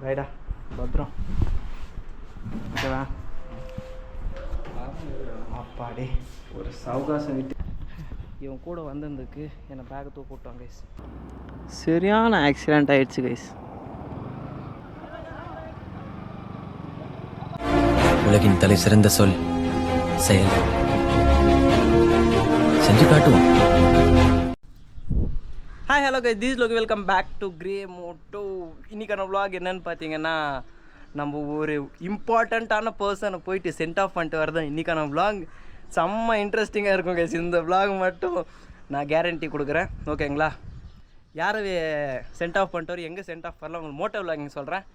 ரைடா பத்திரம் ஓகேவா? அப்பாடி ஒரு சவுகாசம் விட்டு இவன் கூட வந்திருந்துக்கு என்னை பேக்கை தூக்கிட்டான் கைஸ். சரியான ஆக்சிடெண்ட் ஆயிடுச்சு கைஸ். உலகின் தலை சிறந்த சொல் செயல். செஞ்சு காட்டுவோம். Hi hello guys, this Loki welcome back to grey moto. இன்றைக்கான vlog என்னன்னு பார்த்தீங்கன்னா, நம்ம ஒரு இம்பார்ட்டண்ட்டான பர்சனை போயிட்டு சென்ட் ஆஃப் பண்ணிட்டு வரதான் இன்றைக்கான vlog. செம்ம இன்ட்ரெஸ்டிங்காக இருக்கும் கைஸ். இந்த vlog மட்டும் நான் கேரண்டி கொடுக்குறேன், ஓகேங்களா? யாரை சென்ட் ஆஃப் பண்ணிட்டு வர, எங்கே சென்ட் ஆஃப் பண்ணலாம், உங்களுக்கு மோட்டோ விளாகிங் சொல்கிறேன்.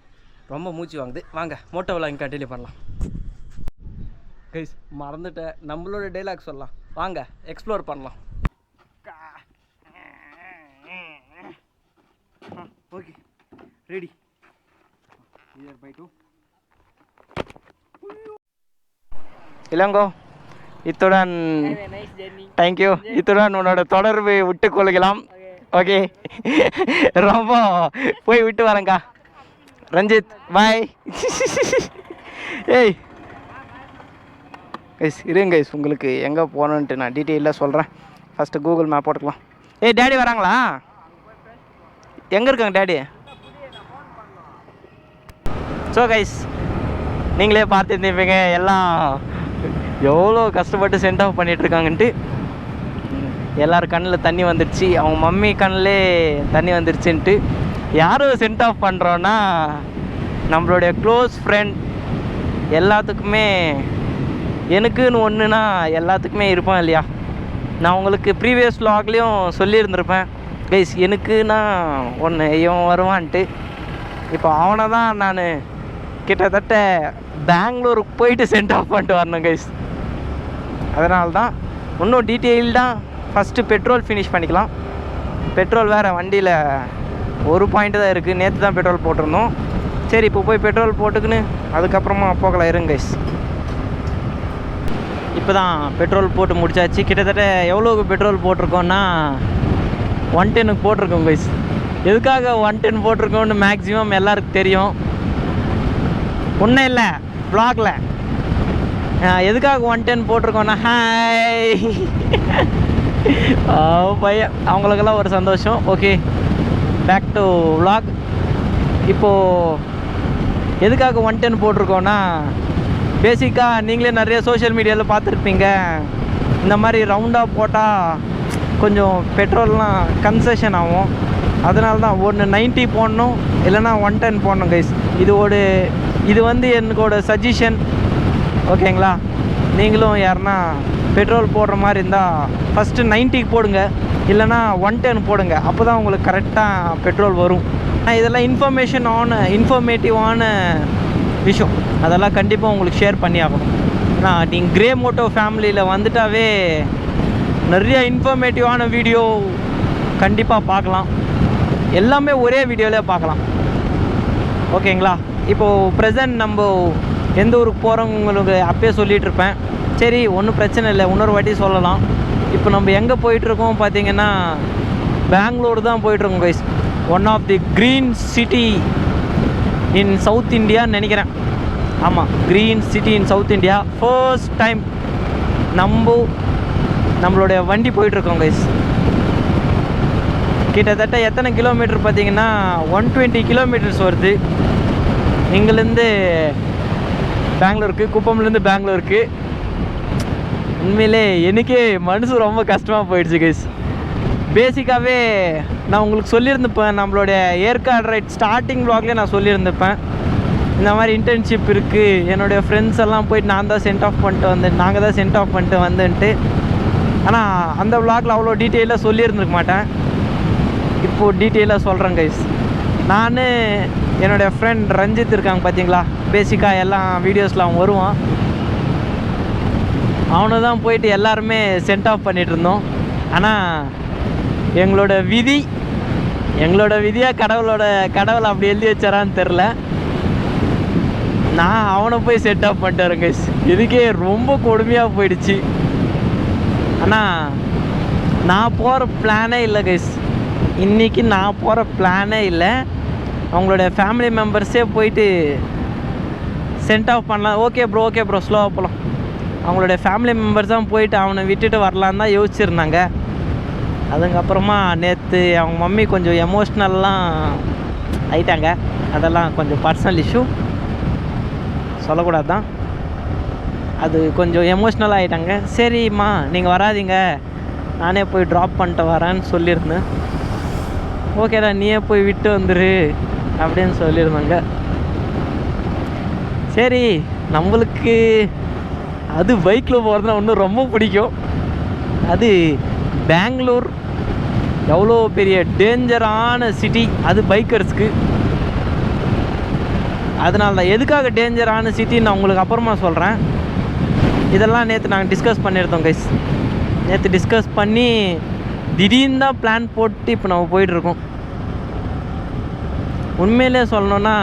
ரொம்ப மூச்சு வாங்குது, வாங்க மோட்டோ விளாகிங் கண்டினியூ பண்ணலாம் கைஸ். மறந்துட்டேன், நம்மளோட டைலாக் சொல்லலாம், வாங்க எக்ஸ்ப்ளோர் பண்ணலாம். Okay ready. இளங்கோ, இத்துடன் தேங்க்யூ. இத்துடன் உன்னோட தொடர்பு விட்டு கொள்கலாம். ஓகே, ரொம்ப போய் விட்டு வரேங்க்கா. ரஞ்சித் பாய். ஏய் கைஸ் இருங்க கைஸ், உங்களுக்கு எங்கே போகணுன்ட்டு நான் டீட்டெயிலாக சொல்கிறேன். ஃபஸ்ட்டு கூகுள் மேப் போட்டுக்கலாம். ஏய் டேடி வராங்களா? எங்கே இருக்காங்க டேடி? ஸோ கைஸ், நீங்களே பார்த்துருந்தீங்க எல்லாம் எவ்வளோ கஷ்டப்பட்டு சென்ட் ஆஃப் பண்ணிகிட்ருக்காங்கன்ட்டு. எல்லோரும் கண்ணில் தண்ணி வந்துடுச்சு, அவங்க மம்மி கண்ணிலே தண்ணி வந்துடுச்சுன்ட்டு. யாரும் சென்ட் ஆஃப் பண்ணுறோன்னா நம்மளுடைய க்ளோஸ் ஃப்ரெண்ட். எல்லாத்துக்குமே எனக்குன்னு ஒன்றுனா எல்லாத்துக்குமே இருப்பான் இல்லையா? நான் உங்களுக்கு ப்ரீவியஸ் vlogலேயும் சொல்லியிருந்திருப்பேன் கைஸ், எனக்குன்னா ஒன்று இவன் வருவான்ட்டு. இப்போ அவனை தான் நான் கிட்டத்தட்ட பெங்களூருக்கு போயிட்டு சென்ட் ஆஃப் பண்ணிட்டு வரணும் கைஸ். அதனால தான் இன்னும் டீட்டெயில்டாக ஃபஸ்ட்டு பெட்ரோல் ஃபினிஷ் பண்ணிக்கலாம். பெட்ரோல் வேறு வண்டியில் ஒரு பாயிண்ட்டு தான் இருக்குது. நேற்று தான் பெட்ரோல் போட்டிருந்தோம். சரி, இப்போ போய் பெட்ரோல் போட்டுக்குன்னு அதுக்கப்புறமா போகலாம் இருங்க கைஸ். இப்போ தான் பெட்ரோல் போட்டு முடிச்சாச்சு. கிட்டத்தட்ட எவ்வளோக்கு பெட்ரோல் போட்டிருக்கோன்னா 110க்கு போட்டிருக்கோம் கைஸ். எதுக்காக 110 போட்டிருக்கோன்னு மேக்ஸிமம் எல்லாருக்கும் தெரியும். ஒன்றும் இல்லை, வ்ளாகில் எதுக்காக 110 போட்டிருக்கோன்னா, ஹாய் பையன், அவங்களுக்கெல்லாம் ஒரு சந்தோஷம். Okay, back to vlog. இப்போது எதுக்காக 110 போட்டிருக்கோன்னா, பேசிக்காக நீங்களே நிறைய சோஷியல் மீடியாவில் பார்த்துருப்பீங்க, இந்த மாதிரி ரவுண்டாக போட்டால் கொஞ்சம் பெட்ரோல்லாம் கன்செஷன் ஆகும். அதனால தான் ஒன்று 90 போடணும், இல்லைனா 110 போடணும் கைஸ். இது வந்து என்னோட சஜஷன், ஓகேங்களா? நீங்களும் யாருன்னா பெட்ரோல் போடுற மாதிரி இருந்தால் ஃபஸ்ட்டு 90க்கு போடுங்க, இல்லைனா 110 போடுங்க. அப்போ தான் உங்களுக்கு கரெக்டாக பெட்ரோல் வரும். இதெல்லாம் இன்ஃபர்மேட்டிவான விஷயம், அதெல்லாம் கண்டிப்பாக உங்களுக்கு ஷேர் பண்ணி ஆகணும். ஆனால் நீங்கள் கிரே மோட்டோ ஃபேமிலியில் வந்துட்டாவே நிறைய இன்ஃபர்மேட்டிவான வீடியோ கண்டிப்பாக பார்க்கலாம். எல்லாமே ஒரே வீடியோவிலே பார்க்கலாம், ஓகேங்களா? இப்போது ப்ரெசன்ட் நம்ம எந்த ஊருக்கு போகிறோம் உங்களுக்கு அப்பயே சொல்லிகிட்ருப்பேன். சரி, ஒன்றும் பிரச்சனை இல்லை, இன்னொரு வாட்டி சொல்லலாம். இப்போ நம்ம எங்கே போயிட்டுருக்கோம் பார்த்தீங்கன்னா, பெங்களூர் தான் போயிட்டுருக்கோம் guys. One of the green city in south இந்தியான்னு நினைக்கிறேன். ஆமாம், green city in south India. First time நம்மளுடைய வண்டி போயிட்டுருக்கோம் கைஸ். கிட்டத்தட்ட எத்தனை கிலோமீட்டர் பார்த்தீங்கன்னா 120 கிலோமீட்டர்ஸ் வருது இங்கேருந்து பெங்களூருக்கு, குப்பம்லேருந்து பெங்களூருக்கு. உண்மையிலே எனக்கே மனசு ரொம்ப கஷ்டமாக போயிடுச்சு கைஸ். பேசிக்காகவே நான் உங்களுக்கு சொல்லியிருந்துப்பேன், நம்மளுடைய ஏற்காடு ரைட் ஸ்டார்டிங் vlogலேயே நான் சொல்லியிருந்துப்பேன், இந்த மாதிரி இன்டர்ன்ஷிப் இருக்குது, என்னுடைய ஃப்ரெண்ட்ஸ் எல்லாம் போயிட்டு நாங்கள் தான் சென்ட் ஆஃப் பண்ணிட்டு வந்துன்ட்டு. ஆனால் அந்த vlogல அவ்வளோ டீட்டெயிலாக சொல்லியிருந்துருக்க மாட்டேன். இப்போது டீட்டெயிலாக சொல்கிறேன் கைஸ். நான் என்னுடைய ஃப்ரெண்ட் ரஞ்சித் இருக்காங்க பார்த்தீங்களா, பேசிக்காக எல்லாம் வீடியோஸில் அவன் வருவான். அவனை தான் போயிட்டு எல்லாருமே சென்ட் ஆஃப் பண்ணிகிட்டு இருந்தோம். ஆனால் எங்களோட விதியாக கடவுள் அப்படி எழுதி வச்சாரான்னு தெரில. நான் அவனை போய் சென்ட் ஆஃப் பண்ணிட்டு வரேன் கைஸ். இதுக்கே ரொம்ப கொடுமையாக போயிடுச்சு. ஆனால் நான் போகிற பிளானே இல்லை கைஸ். இன்றைக்கி நான் போகிற பிளானே இல்லை. அவங்களோட ஃபேமிலி மெம்பர்ஸே போயிட்டு சென்ட் ஆஃப் பண்ணலாம். ஓகே ப்ரோ ஸ்லோவாக போகலாம். அவங்களோட ஃபேமிலி மெம்பர்ஸ் தான் போயிட்டு அவனை விட்டுட்டு வரலான்னு தான் யோசிச்சுருந்தாங்க. அதுக்கப்புறமா நேற்று அவங்க மம்மி கொஞ்சம் எமோஷ்னல்லாம் ஆயிட்டாங்க. அதெல்லாம் கொஞ்சம் பர்சனல் இஷ்யூ, சொல்லக்கூடாது தான். அது கொஞ்சம் எமோஷ்னலாக ஆகிட்டாங்க. சரிம்மா நீங்கள் வராதிங்க, நானே போய் ட்ராப் பண்ணிட்டு வரேன்னு சொல்லியிருந்தேன். ஓகேடா நீயே போய் விட்டு வந்துரு அப்படின்னு சொல்லியிருந்தாங்க. சரி, நம்மளுக்கு அது பைக்கில் போகிறதுனா இன்னும் ரொம்ப பிடிக்கும். அது பெங்களூர் எவ்வளோ பெரிய டேஞ்சரான சிட்டி, அது பைக்கர்ஸ்க்கு. அதனால தான் எதுக்காக டேஞ்சரான சிட்டின்னு நான் உங்களுக்கு அப்புறமா சொல்கிறேன். இதெல்லாம் நேற்று நாங்கள் டிஸ்கஸ் பண்ணியிருந்தோம் கைஸ். நேற்று டிஸ்கஸ் பண்ணி திடீர்னு தான் பிளான் போட்டு இப்போ நம்ம போயிட்டுருக்கோம். உண்மையிலே சொல்லணுன்னா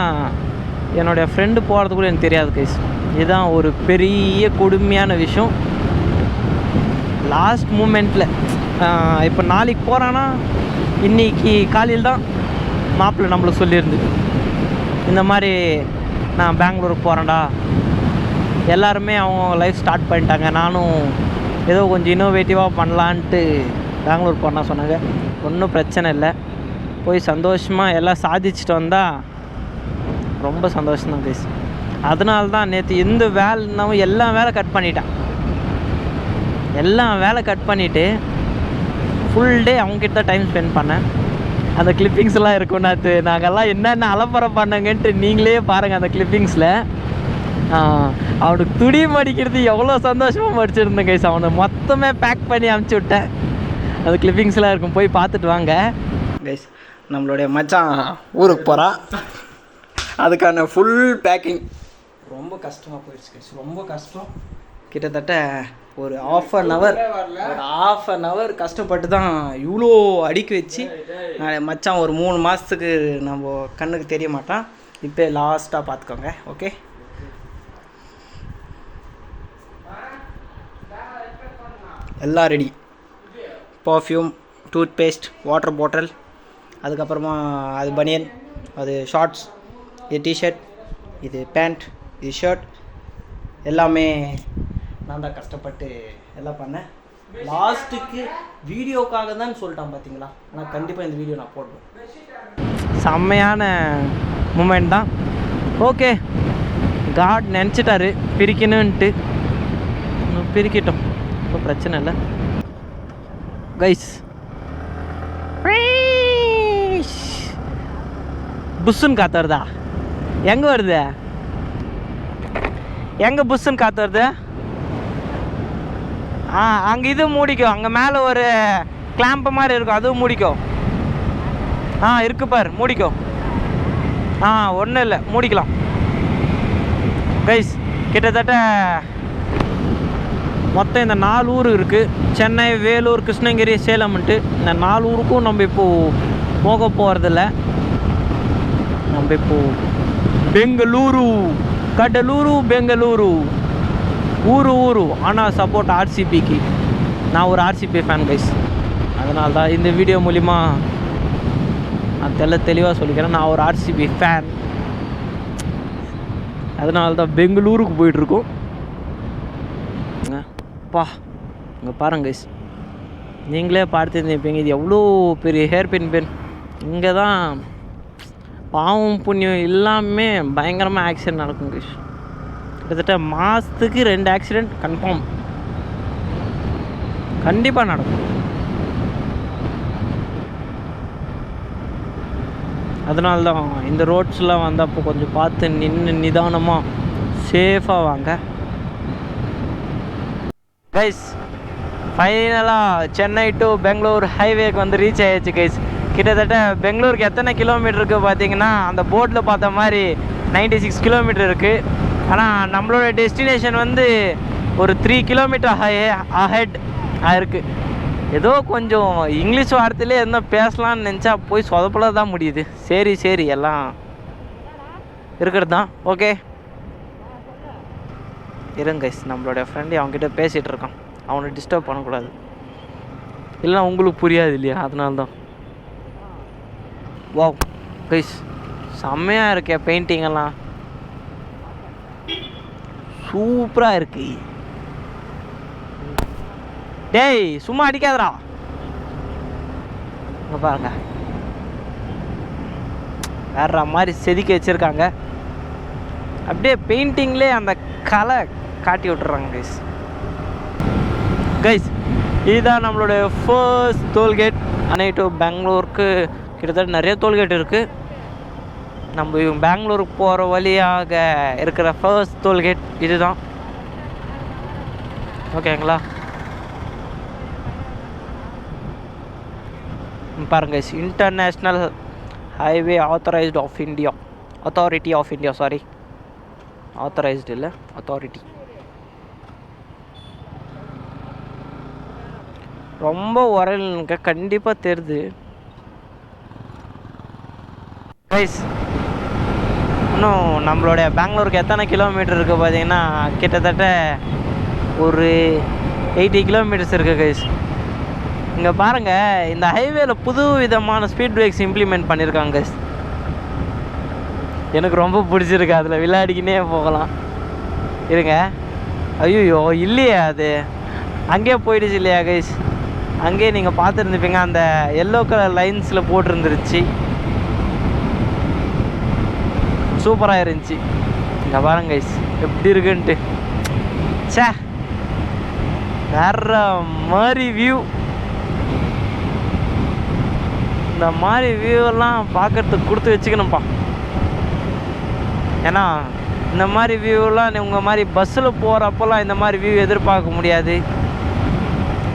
என்னுடைய ஃப்ரெண்டு போகிறது கூட எனக்கு தெரியாது கைஸ். இதுதான் ஒரு பெரிய கொடுமையான விஷயம். லாஸ்ட் மூமெண்ட்டில் இப்போ நாளைக்கு போகிறான்னா இன்றைக்கி காலையில் தான் மாப்பிள்ளை நம்மளுக்கு சொல்லியிருந்து, இந்த மாதிரி நான் பெங்களூருக்கு போகிறேன்டா. எல்லாருமே அவங்க லைஃப் ஸ்டார்ட் பண்ணிட்டாங்க, நானும் ஏதோ கொஞ்சம் இன்னோவேட்டிவாக பண்ணலான்ட்டு பெங்களூர் போகிறேன்னா சொன்னாங்க. ஒன்றும் பிரச்சனை இல்லை, போய் சந்தோஷமாக எல்லாம் சாதிச்சுட்டு வந்தால் ரொம்ப சந்தோஷம்தான் கைஸ். அதனால தான் நேற்று எந்த வேலைனாவும் எல்லாம் வேலை கட் பண்ணிட்டேன். எல்லாம் வேலை கட் பண்ணிவிட்டு ஃபுல் டே அவங்ககிட்ட தான் டைம் ஸ்பெண்ட் பண்ணேன். அந்த கிளிப்பிங்ஸ்லாம் இருக்கும். நாங்கள்லாம் என்னென்ன அலப்பறை பண்ணாங்கன்ட்டு நீங்களே பாருங்கள். அந்த கிளிப்பிங்ஸில் அவனுக்கு துணி மடிக்கிறது எவ்வளோ சந்தோஷமாக மடிச்சிருந்தேன் கைஸ். அவனை மொத்தமே பேக் பண்ணி அனுப்பிச்சி விட்டேன். அந்த கிளிப்பிங்ஸ்லாம் இருக்கும், போய் பார்த்துட்டு வாங்க கைஸ். நம்மளுடைய மச்சான் ஊருக்கு போகிறான், அதுக்கான ஃபுல் பேக்கிங் ரொம்ப கஷ்டமாக போயிடுச்சு கைஸ். ரொம்ப கஷ்டம். கிட்டத்தட்ட ஒரு ஆஃப் அன் ஹவர் கஷ்டப்பட்டு தான் இவ்வளோ அடுக்கி வச்சு மச்சான் ஒரு 3 மாதத்துக்கு நம்ம கண்ணுக்கு தெரிய மாட்டான். இப்போ லாஸ்ட்டாக பார்த்துக்கோங்க. ஓகே, எல்லாம் ready. Perfume, toothpaste, water bottle, அதுக்கப்புறமா அது பனியன், அது ஷார்ட்ஸ், இது டிஷர்ட், இது பேண்ட், இது ஷர்ட், எல்லாமே நான் தான் கஷ்டப்பட்டு எல்லாம் பண்ணேன். லாஸ்ட்டுக்கு வீடியோக்காக தான் சொல்லிட்டான் பார்த்தீங்களா. ஆனால் கண்டிப்பாக இந்த வீடியோ நான் போடுவேன். செம்மையான மூமெண்ட் தான். ஓகே, காட் நினச்சிட்டாரு பிரிக்கணுன்ட்டு, பிரிக்கிட்டோம், இப்போ பிரச்சனை இல்லை கைஸ். புஷ்ஷுன்னு காற்று வருதா? எங்கே வருது? எங்கே புஷ்ஷுன்னு காற்று வருது? அங்கே இது மூடிக்கும். அங்கே மேலே ஒரு கிளாம்பு மாதிரி இருக்கும், அதுவும் மூடிக்கும். இருக்கு பார், மூடிக்கும். ஒன்றும் இல்லை, மூடிக்கலாம் கைஸ். கிட்டத்தட்ட மொத்தம் இந்த 4 ஊர் இருக்குது. சென்னை, வேலூர், கிருஷ்ணகிரி, சேலம்ன்ட்டு இந்த 4 ஊருக்கும் நம்ம இப்போது போக போகிறதில்ல. நம்ம இப்போது பெங்களூரு, கடலூரு, பெங்களூரு, ஊரு. ஆனால் சப்போர்ட் ஆர்சிபிக்கு. நான் ஒரு ஆர்சிபி ஃபேன் கைஸ். அதனால தான் இந்த வீடியோ மூலிமா நான் தெளிவாக சொல்லிக்கிறேன். நான் ஒரு ஆர்சிபி ஃபேன். அதனால தான் பெங்களூருக்கு போயிட்டுருக்கோம். பா, இங்கே பாருங்க கைஸ், நீங்களே பார்த்துருந்தீங்க இது எவ்வளோ பெரிய ஹேர்பின் பென். இங்கே தான் பாவம் புண்ணியம் எல்லாமே பயங்கரமாக ஆக்சிடென்ட் நடக்கும் கைஸ். கிட்டத்தட்ட மாதத்துக்கு 2 ஆக்சிடெண்ட் கன்ஃபார்ம் கண்டிப்பாக நடக்கும். அதனால தான் இந்த ரோட்ஸ்லாம் வந்தப்போ கொஞ்சம் பார்த்து நின்று நிதானமாக சேஃபாக வாங்க கைஸ். ஃபைனலாக சென்னை டு பெங்களூர் ஹைவேக்கு வந்து ரீச் ஆகிடுச்சு கைஸ். கிட்டத்தட்ட பெங்களூருக்கு எத்தனை கிலோமீட்டர் இருக்குது பார்த்தீங்கன்னா, அந்த போர்டில் பார்த்த மாதிரி 96 கிலோமீட்டர் இருக்குது. ஆனால் நம்மளோட டெஸ்டினேஷன் வந்து ஒரு 3 கிலோமீட்டர் அஹெட் ஆயிருக்கு. ஏதோ கொஞ்சம் இங்கிலீஷ் வார்த்தையிலே என்ன பேசலான்னு நினச்சா போய் சொதப்பல தான் முடியுது. சரி எல்லாம் இருக்கிறது தான். ஓகே இருங்க கைஸ், நம்மளோட ஃப்ரெண்டு அவங்ககிட்ட பேசிகிட்டு இருக்கான், அவனை டிஸ்டர்ப் பண்ணக்கூடாது, இல்லைனா உங்களுக்கு புரியாது இல்லையா, அதனால தான். வாவ் கைஸ், செம்மையாக இருக்கே பெயிண்டிங்கெல்லாம், சூப்பராக இருக்கு. டேய் சும்மா அடிக்காதடா. இங்கே பாருங்க, வேற மாதிரி செதுக்கி வச்சுருக்காங்க. அப்படியே பெயிண்டிங்லேயே அந்த கலை காட்டி விட்டுறாங்க கைஸ். கைஸ் இதுதான் நம்மளுடைய ஃபர்ஸ்ட் டோல்கேட். அன்னை டு பெங்களூருக்கு கிட்டத்தட்ட நிறைய டோல்கேட் இருக்குது. நம்ம இவங்க பெங்களூருக்கு போகிற வழியாக இருக்கிற ஃபர்ஸ்ட் டோல்கேட் இதுதான். ஓகேங்களா? பாருங்க, international highway authorised of India, authority of India, sorry authorised இல்லை, அத்தாரிட்டி. ரொம்ப உரலுங்க, கண்டிப்பாக தெரியுது கைஸ். இன்னும் நம்மளுடைய பெங்களூருக்கு எத்தனை கிலோமீட்டர் இருக்குது பார்த்தீங்கன்னா, கிட்டத்தட்ட ஒரு 80 கிலோமீட்டர்ஸ் இருக்குது கைஸ். இங்கே பாருங்கள், இந்த ஹைவேல புது விதமான ஸ்பீட் பிரேக்ஸ் இம்ப்ளிமெண்ட் பண்ணியிருக்காங்க கைஸ். எனக்கு ரொம்ப பிடிச்சிருக்கு, அதில் விளையாடிக்கினே போகலாம். இருங்க, ஐயோ இல்லையா, அது அங்கேயே போயிடுச்சு இல்லையா கைஸ்? அங்கேயே நீங்கள் பார்த்துருந்துப்பீங்க, அந்த எல்லோ கலர் லைன்ஸில் போட்டிருந்துருச்சு, சூப்பராக இருந்துச்சு. இங்கே பாருங்க கைஸ் எப்படி இருக்குன்ட்டு. சே, வேற மாதிரி வியூ. இந்த மாதிரி வியூவெல்லாம் பார்க்குறதுக்கு கொடுத்து வச்சுக்கணும்ப்பா. ஏன்னா இந்த மாதிரி வியூவெல்லாம் உங்கள் மாதிரி பஸ்ஸில் போகிறப்பெல்லாம் இந்த மாதிரி வியூ எதிர்பார்க்க முடியாது.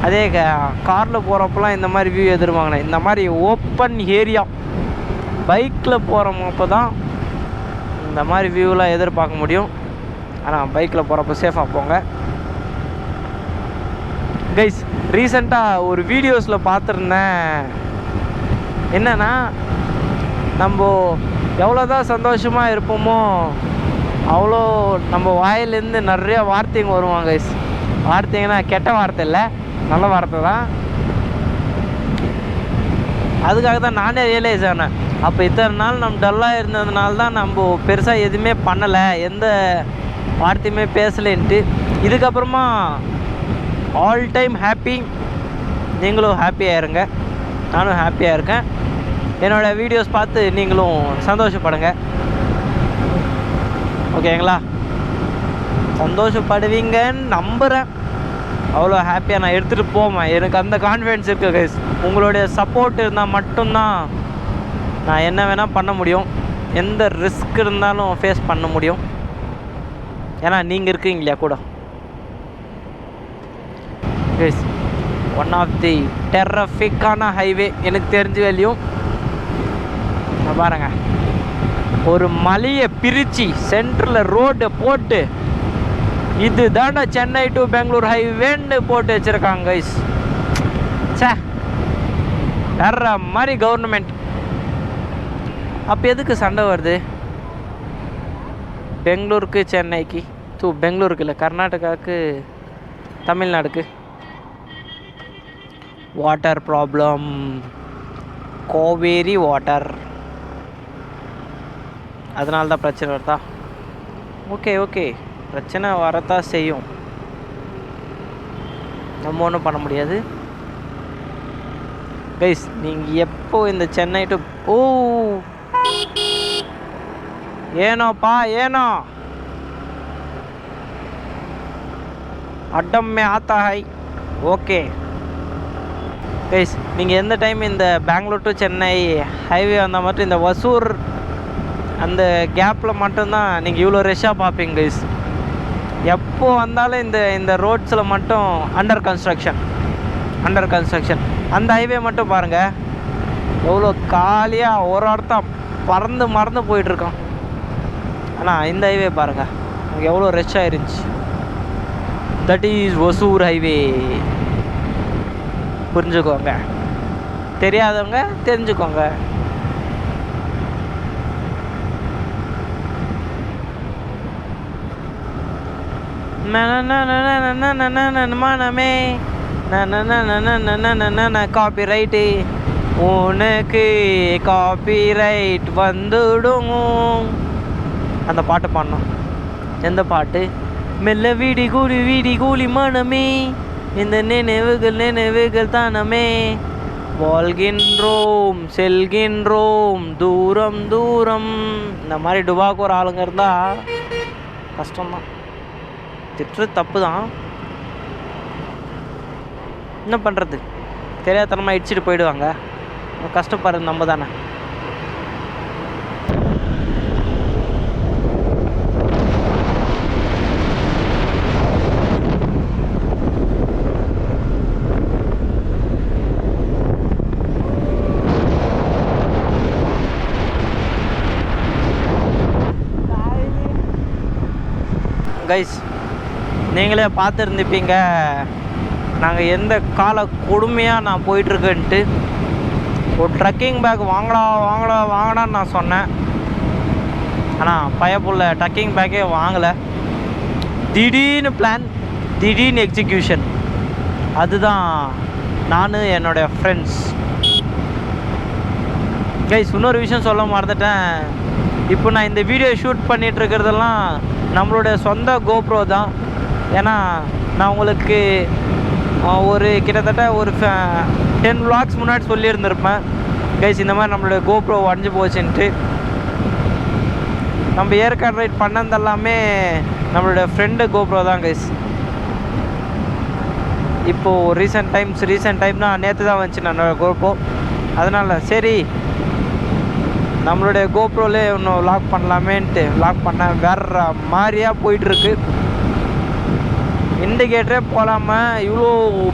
அதே காரில் போகிறப்பெல்லாம் இந்த மாதிரி வியூ எதிர்பார்க்கணும். இந்த மாதிரி ஓப்பன் ஏரியா பைக்கில் போகிறப்போ தான் இந்த மாதிரி வியூவெலாம் எதிர்பார்க்க முடியும். ஆனால் பைக்கில் போகிறப்போ சேஃபாக போங்க கைஸ். ரீசெண்டாக ஒரு வீடியோஸில் பார்த்துருந்தேன், என்னென்னா நம்ம எவ்வளோ தான் சந்தோஷமாக இருப்போமோ அவ்வளோ நம்ம வாயிலேருந்து நிறைய வார்த்தைங்க வருவாங்க கைஸ். வார்த்தைங்கன்னா கெட்ட வார்த்தை இல்லை, நல்ல வார்த்தை தான். அதுக்காக தான் நானே ரியலைஸ் ஆனேன். அப்போ இத்தனை நாள் நம்ம டல்லாக இருந்ததுனால தான் நம்ம பெருசாக எதுவுமே பண்ணலை, எந்த வார்த்தையுமே பேசலைன்ட்டு. இதுக்கப்புறமா ஆல் டைம் ஹாப்பி. நீங்களும் ஹாப்பியாக இருங்க, நானும் ஹாப்பியாக இருக்கேன். என்னோடய வீடியோஸ் பார்த்து நீங்களும் சந்தோஷப்படுங்க, ஓகேங்களா? சந்தோஷப்படுவீங்கன்னு நம்புகிறேன். அவ்வளோ ஹாப்பியாக நான் எடுத்துகிட்டு போவேன், எனக்கு அந்த கான்ஃபிடென்ஸ் இருக்குது கைஸ். உங்களுடைய சப்போர்ட் இருந்தால் மட்டும்தான் நான் என்ன வேணால் பண்ண முடியும், எந்த ரிஸ்க் இருந்தாலும் ஃபேஸ் பண்ண முடியும். ஏன்னா நீங்கள் இருக்கீங்க இல்லையா கூட கைஸ். ஒன் ஆஃப் தி டெரஃபிக்கான ஹைவே எனக்கு தெரிஞ்ச வேலையும். பாருங்க, ஒரு மலையை பிரித்து சென்டரில் ரோடு போட்டு இது தாண்டா சென்னை டு பெங்களூர் ஹைவேன்னு போட்டு வச்சுருக்காங்க கைஸ். சே, வேற மாதிரி கவர்மெண்ட். அப்போ எதுக்கு சண்டை வருது பெங்களூருக்கு சென்னைக்கு? பெங்களூருக்கு இல்லை, கர்நாடகாவுக்கு தமிழ்நாடுக்கு. வாட்டர் ப்ராப்ளம், காவேரி வாட்டர், அதனால தான் பிரச்சனை வருதா? ஓகே ஓகே, பிரச்சனை வரத்தான் செய்யும், நம்ம ஒன்றும் பண்ண முடியாது கைஸ். நீங்கள் எப்போ இந்த சென்னை டு ஏனோப்பா ஏனோ அட்டம் மே ஆத்தா ஹை. ஓகே கைஸ், நீங்கள் எந்த டைம் இந்த பெங்களூர் டு சென்னை ஹைவே வந்தால் மட்டும் இந்த ஒசூர் அந்த கேப்பில் மட்டும்தான் நீங்கள் இவ்வளோ ரஷ்ஷாக பார்ப்பீங்க கைஸ். எப்போ வந்தாலும் இந்த ரோட்ஸில் மட்டும் அண்டர் கன்ஸ்ட்ரக்ஷன். அந்த ஹைவே மட்டும் பாருங்கள் எவ்வளோ காலியாக ஒரு இடத்த பறந்து மறந்து போயிட்டுருக்கோம். ஆனால் இந்த ஹைவே பாருங்கள் அங்கே எவ்வளோ ரஷ் ஆயிருந்துச்சு. That is Hosur highway. புரிஞ்சுக்கோங்க, தெரியாதவங்க தெரிஞ்சுக்கோங்க. மனமே காப்பி ரைட்டு உனக்கு காப்பிரைட் வந்துடும். அந்த பாட்டு பாடணும். எந்த பாட்டு? மெல்ல வீடி கூலி மனமே, இந்த நினைவுகள் தானமே, வாழ்கின்றோம் செல்கின்றோம் தூரம் தூரம். இந்த மாதிரி டுபாக்கு ஒரு ஆளுங்க இருந்தால் கஷ்டம்தான். திட்டு தப்பு தான், என்ன பண்ணுறது? தெரியாதனமாக இடிச்சிட்டு போயிடுவாங்க. கஷ்டப்படுறது நம்ம தானே. கைஸ், நீங்களே பார்த்துருந்துப்பீங்க நாங்கள் எந்த கால கொடுமையாக நான் போயிட்டுருக்கேன்ட்டு. ஒரு ட்ரக்கிங் பேக் வாங்கடான்னு நான் சொன்னேன். ஆனால் பயப்புள்ள ட்ரக்கிங் பேக்கே வாங்கலை. திடீர்னு பிளான், திடீர்னு எக்ஸிக்யூஷன். அதுதான் நான் என்னுடைய ஃப்ரெண்ட்ஸ். கைஸ், இன்னொரு விஷயம் சொல்ல மறந்துட்டேன். இப்போ நான் இந்த வீடியோ ஷூட் பண்ணிகிட்ருக்கிறதெல்லாம் நம்மளுடைய சொந்த கோப்ரோ தான். ஏன்னா நான் உங்களுக்கு ஒரு கிட்டத்தட்ட ஒரு 10 vlogs முன்னாடி சொல்லியிருந்திருப்பேன் கைஸ், இந்த மாதிரி நம்மளுடைய கோப்ரோ உடஞ்சி போச்சுன்ட்டு. நம்ம ஏற்காடு ரைட் பண்ணதெல்லாமே நம்மளுடைய ஃப்ரெண்டு கோப்ரோ தான் கைஸ். இப்போது ரீசெண்ட் டைம் தான், நேற்று தான் வந்துச்சு என்னோடய கோப்ரோ. அதனால் சரி நம்மளுடைய கோப்ரோலே இன்னும் லாக் பண்ணலாமேன்ட்டு லாக் பண்ண வேற மாதிரியாக போயிட்டுருக்கு. இண்டிகேட்டரே போகாமல் இவ்வளோ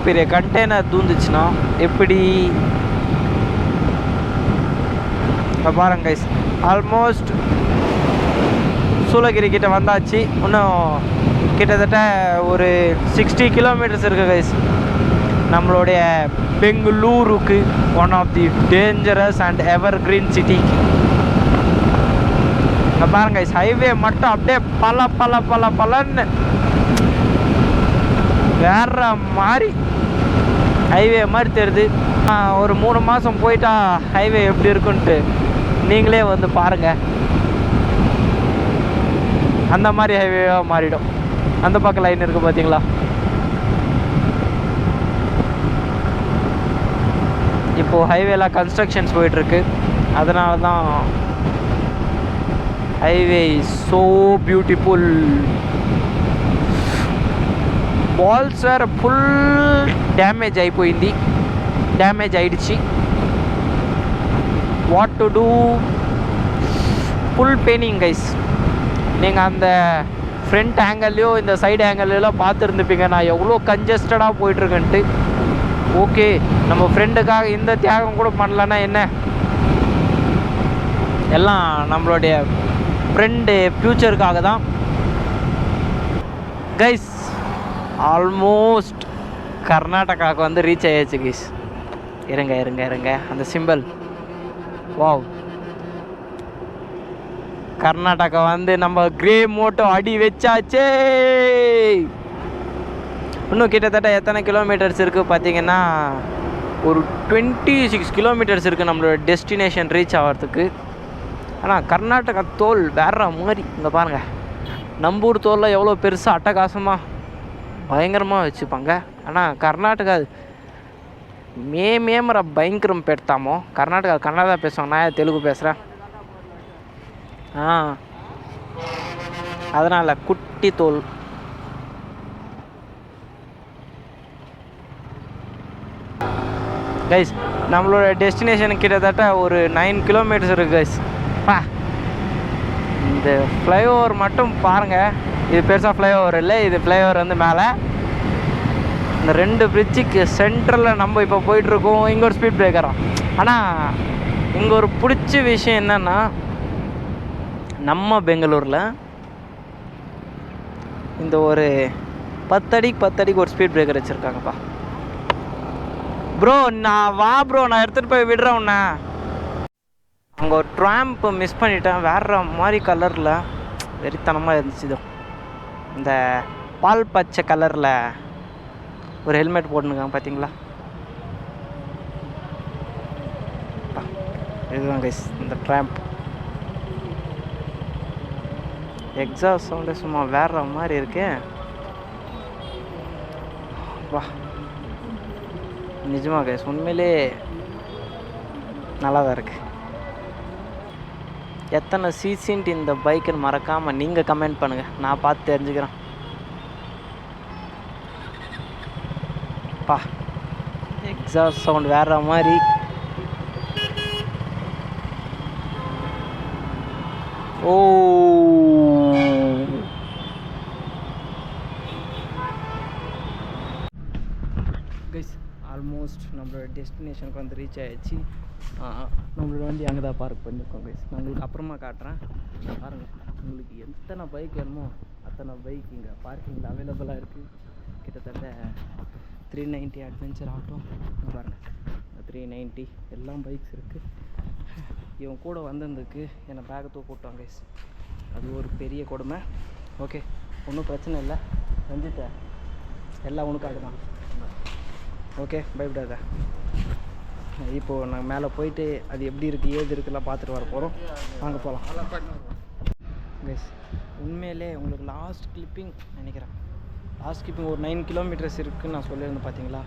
பெரிய கண்டெய்னர் தூந்துச்சுன்னா எப்படி? பாருங்க கைஸ், ஆல்மோஸ்ட் சூளகிரி கிட்ட வந்தாச்சு. இன்னும் கிட்டத்தட்ட ஒரு 60 கிலோமீட்டர்ஸ் இருக்குது கைஸ் நம்மளுடைய பெங்களூருக்கு, one of the dangerous and evergreen city. இங்கே பாருங்க கைஸ், ஹைவே மட்டும் அப்படியே பலன்னு வேற மாதிரி ஹைவே மாதிரி தெரியுது. ஒரு 3 மாதம் போயிட்டா ஹைவே எப்படி இருக்குன்ட்டு நீங்களே வந்து பாருங்கள். அந்த மாதிரி ஹைவேவாக மாறிடும். அந்த பக்கம் லைன் இருக்குது பார்த்தீங்களா? இப்போது ஹைவேல கன்ஸ்ட்ரக்ஷன்ஸ் போயிட்டுருக்கு. அதனால தான் highway so beautiful. Balls were full damage అయిపోయింది, డ్యామేజ్ ఆయిடுச்சு. What to do? Full paining guys. நீங்கள் அந்த ஃப்ரண்ட் ஆங்கிள்லையோ இந்த சைடு ஆங்கிள்லாம் பார்த்துருந்துப்பீங்க நான் எவ்வளோ கன்ஜஸ்டடாக போயிட்டுருக்கேன்ட்டு. ஓகே, நம்ம ஃப்ரெண்டுக்காக இந்த தியாகம் கூட பண்ணலன்னா என்ன? எல்லாம் நம்மளுடைய ஃப்ரெண்டு ஃப்யூச்சருக்காக தான் கைஸ். ஆல்மோஸ்ட் கர்நாடகாவுக்கு வந்து ரீச் ஆயாச்சு கைஸ். இருங்க அந்த சிம்பிள். வாவ், கர்நாடகா வந்து நம்ம கிரே மோட்டோ அடி வச்சாச்சே. இன்னும் கிட்டத்தட்ட எத்தனை கிலோமீட்டர்ஸ் இருக்குது பார்த்தீங்கன்னா ஒரு 26 கிலோமீட்டர்ஸ் இருக்குது நம்மளோட டெஸ்டினேஷன் ரீச் ஆகிறதுக்கு. ஆனால் கர்நாடகா தோல் வேற மாதிரி. இங்கே பாருங்கள், நம்பூர் தோலில் எவ்வளோ பெருசாக அட்டகாசமாக భయంకరமாக வச்சுப்பாங்க. ஆனால் கர்நாடகா మేమేమరా భయంకరం పెడతామో. కర్ణాటక కన్నడ பேசுவாங்க, நான் தெலுங்கு பேசுகிறேன். அதனால் குட்டி தோல். கைஸ், நம்மளோட டெஸ்டினேஷன் கிட்டத்தட்ட ஒரு 9 கிலோமீட்டர்ஸ் இருக்குது கைஸ். இந்த ஃப்ளைஓவர் மட்டும் பாருங்கள். இது பெருசாக ஃப்ளைஓவர் இல்லை, இது ஃப்ளைஓவர் வந்து மேலே இந்த 2 பிரிட்ஜுக்கு சென்டரில் நம்ம இப்போ போயிட்டுருக்கோம். இங்கே ஒரு ஸ்பீட் பிரேக்கராக. ஆனால் இங்கே ஒரு பிடிச்ச விஷயம் என்னென்னா, நம்ம பெங்களூரில் இந்த ஒரு 10 அடிக்கு ஒரு ஸ்பீட் பிரேக்கர் வச்சுருக்காங்கப்பா. ப்ரோ நான் வா ப்ரோ, நான் எடுத்துகிட்டு போய் விடுறேன் உன்னை. அங்கே ஒரு ட்ராம்ப் மிஸ் பண்ணிட்டேன், வேற மாதிரி கலரில் வெறித்தனமாக இருந்துச்சு. இதோ இந்த பால் பச்சை கலரில் ஒரு ஹெல்மெட் போட்டுருக்காங்க பார்த்தீங்களா? இதுதான் கைஸ் இந்த ட்ராம்ப். எக்ஸாஸ்ட் சவுண்டே சும்மா வேற மாதிரி இருக்கு. வா நிஜமா கைஸ் உண்மையிலே நல்லா தான் இருக்குது. எத்தனை சிசின்ட்டு இந்த பைக்குன்னு மறக்காமல் நீங்கள் கமெண்ட் பண்ணுங்கள், நான் பார்த்து தெரிஞ்சுக்கிறேன். பா எக்ஸாஸ்ட் சவுண்ட் வேற மாதிரி. ஓ கைஸ் ஆல்மோஸ்ட் நம்மளோட டெஸ்டினேஷனுக்கு வந்து ரீச் ஆகிடுச்சு. நம்மளோட வண்டி அங்கே தான் பார்க் பண்ணியிருக்கோம் கைஸ். நான் உங்களுக்கு அப்புறமா காட்டுறேன். பாருங்கள், உங்களுக்கு எத்தனை பைக் வேணுமோ அத்தனை பைக் இங்கே பார்க்கிங்கில் அவைலபிளாக இருக்குது. கிட்டத்தட்ட 390 அட்வென்ச்சர் ஆகட்டும், பாருங்கள் 390 எல்லாம் பைக்ஸ் இருக்குது. இவன் கூட வந்ததுக்கு என்னை பேக்கை தூக்கிவிட்டான் கைஸ். அது ஒரு பெரிய கொடுமை. ஓகே, ஒன்றும் பிரச்சனை இல்லை. ரஞ்சித்த எல்லாம் உனக்காக தான். ஓகே, பயப்படாத. இப்போது நாங்கள் மேலே போயிட்டு அது எப்படி இருக்குது ஏது இருக்குலாம் பார்த்துட்டு வர போகிறோம். வாங்க போகலாம் கைஸ். உண்மையிலே உங்களுக்கு லாஸ்ட் கிளிப்பிங் நினைக்கிறேன், லாஸ்ட் கிளிப்பிங் ஒரு 9 கிலோமீட்டர்ஸ் இருக்குதுன்னு நான் சொல்லியிருந்தேன் பார்த்தீங்களா.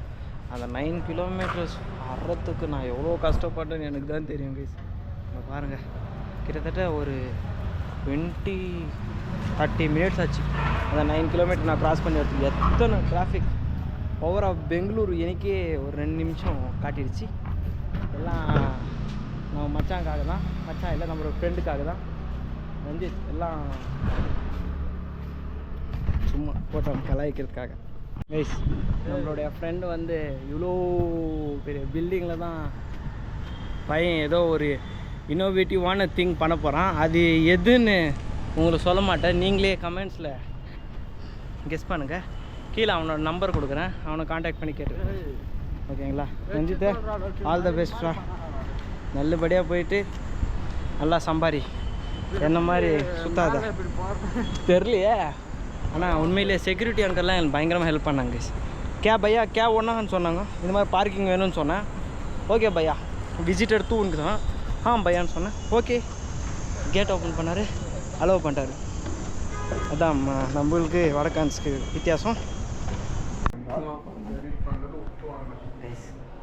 அந்த 9 கிலோமீட்டர்ஸ் வர்றதுக்கு நான் எவ்வளோ கஷ்டப்பட்டேன்னு எனக்கு தான் தெரியும் கைஸ். இங்கே பாருங்கள், கிட்டத்தட்ட ஒரு 20-30 மினிட்ஸ் ஆச்சு அந்த 9 கிலோமீட்டர் நான் க்ராஸ் பண்ணி வரதுக்கு. எத்தனை டிராஃபிக் ஓவர் ஆஃப் பெங்களூர் எனக்கே ஒரு 2 நிமிஷம் காட்டிடுச்சு. எல்லாம் நம்ம மச்சான்காக தான், மச்சான் இல்லை நம்மளோட ஃப்ரெண்டுக்காக தான். ரஞ்சித் எல்லாம் சும்மா போட்டோ கலாய்க்கிறதுக்காக கைஸ். நம்மளுடைய ஃப்ரெண்டு வந்து இவ்வளோ பெரிய பில்டிங்கில் தான் பையன் ஏதோ ஒரு இன்னோவேட்டிவான திங் பண்ண போகிறான். அது எதுன்னு உங்களுக்கு சொல்ல மாட்டேன், நீங்களே கமெண்ட்ஸில் கெஸ் பண்ணுங்கள். கீழே அவனோட நம்பர் கொடுக்குறேன், அவனை காண்டாக்ட் பண்ணி கேட்டு ஓகேங்களா. ரஞ்சித் ஆல் த பெஸ்ட்ரா, நல்லபடியாக போயிட்டு நல்லா சம்பாரி, என்ன மாதிரி சுத்தாத தெரியலையே. ஆனால் உண்மையிலே செக்யூரிட்டி அங்கெல்லாம் எனக்கு பயங்கரமாக ஹெல்ப் பண்ணாங்க கைஸ். பையா கே ஒன்றான்னு சொன்னாங்க, இந்த மாதிரி பார்க்கிங் வேணும்னு சொன்னேன். ஓகே பையா விசிட்டர் தூன்னு தான் பையான்னு சொன்னேன். ஓகே, கேட் ஓப்பன் பண்ணார், அலோவ் பண்ணிட்டாரு. அதான் நம்மளுக்கு வடக்கான்ஸ்க்கு வித்தியாசம்.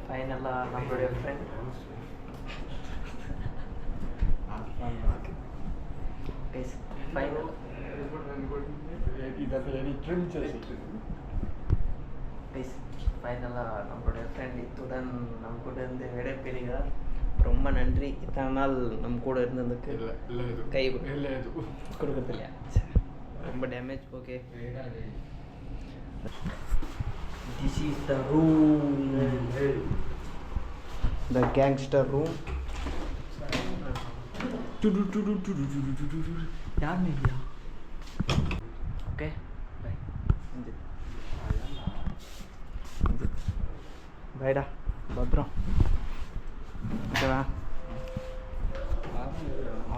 ஃபைனலாக நம்மளுடைய ஃப்ரெண்ட் ஃபைனலாக நம்மளுடைய ஃப்ரெண்ட் இத்துடன் நம்ம கூட இருந்து விடைபெறுகிறார். ரொம்ப நன்றி, இத்தனை நாள் நம்ம கூட இருந்ததுக்கு. கை கொடுக்குறது இல்லையா, ரொம்ப damage. Okay, this is the room, the gangster room. யார் இல்லையா? ஓகே பை பைடா, பத்ரம். ஓகேவா?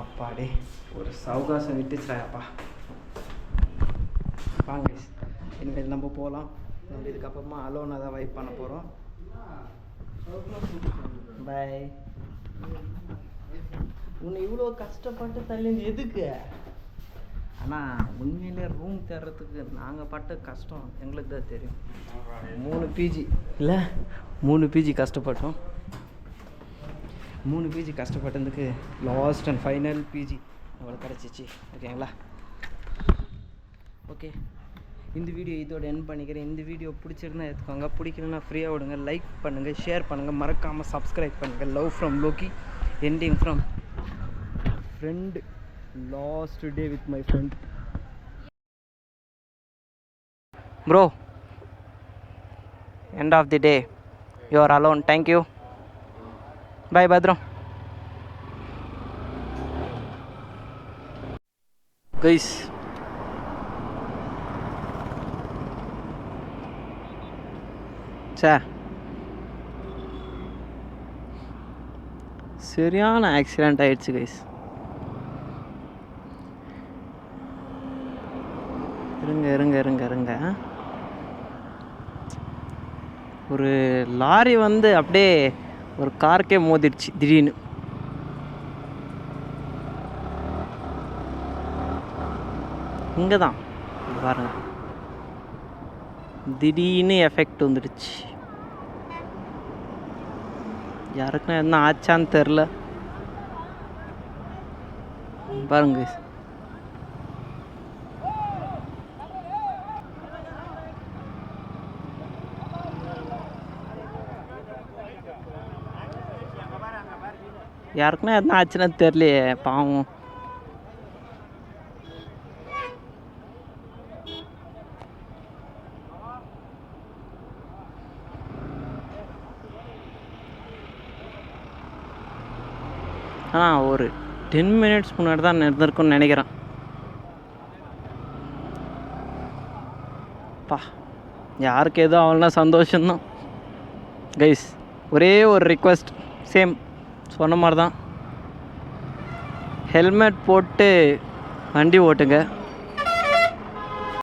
அப்பாடே ஒரு சவுகாசம் விட்டுச்சாப்பா. வாங்க இனிமேல் நம்ம போகலாம். நம்ம இதுக்கப்புறமா அலோனாக தான் வைப் பண்ண போகிறோம். பாய். உன்னை இவ்வளோ கஷ்டப்பட்டு தள்ளி எதுக்கு? ஆனால் உண்மையிலே ரூம் தேடுறதுக்கு நாங்கள் பட்ட கஷ்டம் எங்களுக்கு தான் தெரியும். 3 பிஜி இல்லை, 3 பிஜி கஷ்டப்பட்டோம். 3 பிஜி கஷ்டப்பட்டதுக்கு லாஸ்ட் அண்ட் ஃபைனல் பிஜி நம்மளுக்கு கிடச்சிச்சு. ஓகேங்களா? ஓகே, இந்த வீடியோ இதோட என் பண்ணிக்கிறேன். இந்த வீடியோ பிடிச்சிருந்தா எடுத்துக்கோங்க, பிடிக்கலன்னா ஃப்ரீயாக விடுங்க. லைக் பண்ணுங்கள், ஷேர் பண்ணுங்கள், மறக்காமல் சப்ஸ்கிரைப் பண்ணுங்கள். லவ் ஃப்ரம் லோக்கி, எண்டிங் from friend. Last day with my friend. Bro, end of the day you are alone. Thank you. Bye Badram. Guys, சரியான ஆக்சிடெண்ட் ஆயிடுச்சு கைஸ். இருங்க ஒரு லாரி வந்து அப்படியே ஒரு காருக்கே மோதிடுச்சு திடீர்னு. இங்கே தான் பாருங்க, திடீர்னு எஃபெக்ட் வந்துடுச்சு. யாருக்குன்னா என்ன ஆச்சான்னு தெரில. பாருங்க யாருக்குன்னா என்ன ஆச்சுன்னா தெரியலையே பாவம். ஆனால் ஒரு 10 மினிட்ஸ் முன்னாடி தான் நடந்திருக்குன்னு நினைக்கிறேன். யாருக்கு எதுவும் அவள்னா சந்தோஷம்தான் கைஸ். ஒரே ஒரு ரிக்வெஸ்ட், சேம் சொன்ன மாதிரி தான், ஹெல்மெட் போட்டு வண்டி ஓட்டுங்க.